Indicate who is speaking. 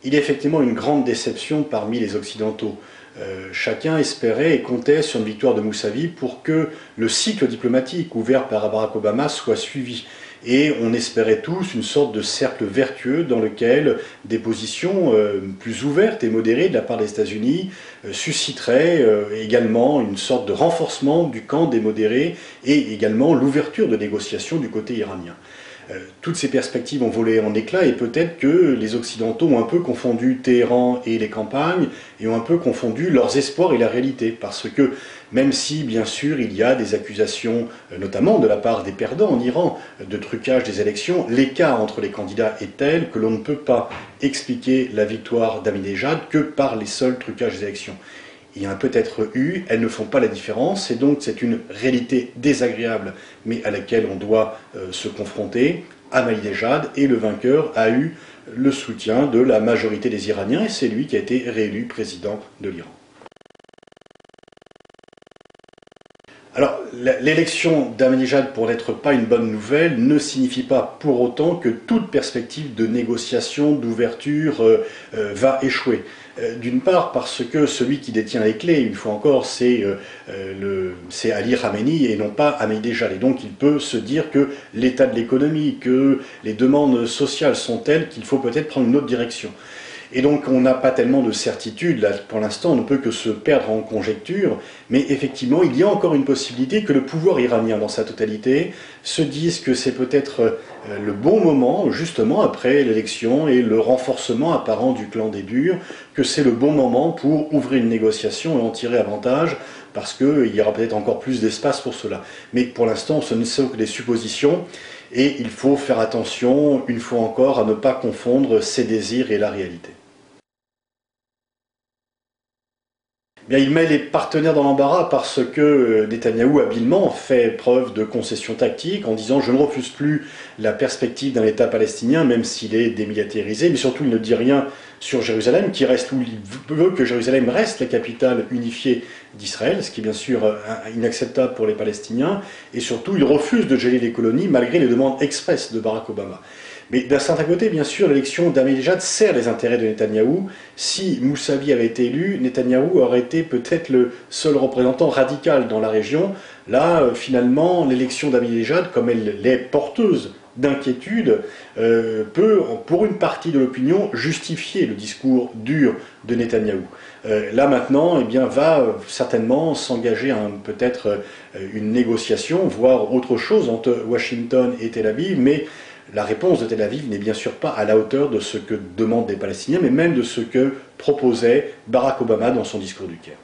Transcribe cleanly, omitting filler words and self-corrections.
Speaker 1: il y a effectivement une grande déception parmi les Occidentaux. Chacun espérait et comptait sur une victoire de Mousavi pour que le cycle diplomatique ouvert par Barack Obama soit suivi. Et on espérait tous une sorte de cercle vertueux dans lequel des positions plus ouvertes et modérées de la part des États-Unis susciteraient également une sorte de renforcement du camp des modérés et également l'ouverture de négociations du côté iranien. Toutes ces perspectives ont volé en éclats et peut-être que les Occidentaux ont un peu confondu Téhéran et les campagnes et ont un peu confondu leurs espoirs et la réalité. Parce que même si, bien sûr, il y a des accusations, notamment de la part des perdants en Iran, de trucage des élections, l'écart entre les candidats est tel que l'on ne peut pas expliquer la victoire d'Ahmadinejad que par les seuls trucages des élections. Il y en a peut-être eu, elles ne font pas la différence, et donc c'est une réalité désagréable, mais à laquelle on doit se confronter. Ahmadinejad, et le vainqueur, a eu le soutien de la majorité des Iraniens, et c'est lui qui a été réélu président de l'Iran. Alors, l'élection d'Ahmadinejad, pour n'être pas une bonne nouvelle, ne signifie pas pour autant que toute perspective de négociation, d'ouverture va échouer. D'une part parce que celui qui détient les clés, une fois encore, c'est Ali Khamenei et non pas Ahmadinejad. Et donc il peut se dire que l'état de l'économie, que les demandes sociales sont telles qu'il faut peut-être prendre une autre direction. Et donc on n'a pas tellement de certitude, là pour l'instant on ne peut que se perdre en conjecture, mais effectivement il y a encore une possibilité que le pouvoir iranien dans sa totalité se dise que c'est peut-être le bon moment, justement après l'élection et le renforcement apparent du clan des durs, que c'est le bon moment pour ouvrir une négociation et en tirer avantage, parce qu'il y aura peut-être encore plus d'espace pour cela. Mais pour l'instant ce ne sont que des suppositions, et il faut faire attention, une fois encore, à ne pas confondre ses désirs et la réalité. Bien, il met les partenaires dans l'embarras parce que Netanyahou habilement fait preuve de concession tactique en disant « je ne refuse plus la perspective d'un État palestinien, même s'il est démilitarisé », mais surtout il ne dit rien sur Jérusalem, qui reste où il veut que Jérusalem reste la capitale unifiée d'Israël, ce qui est bien sûr inacceptable pour les Palestiniens, et surtout il refuse de geler les colonies malgré les demandes expresses de Barack Obama. Mais d'un certain côté, bien sûr, l'élection d'Ahmadinejad sert les intérêts de Netanyahou. Si Mousavi avait été élu, Netanyahou aurait été peut-être le seul représentant radical dans la région. Là, finalement, l'élection d'Ahmadinejad, comme elle est porteuse d'inquiétude, peut, pour une partie de l'opinion, justifier le discours dur de Netanyahou. Là maintenant, eh bien, va certainement s'engager peut-être une négociation, voire autre chose entre Washington et Tel Aviv, mais la réponse de Tel Aviv n'est bien sûr pas à la hauteur de ce que demandent les Palestiniens, mais même de ce que proposait Barack Obama dans son discours du Caire.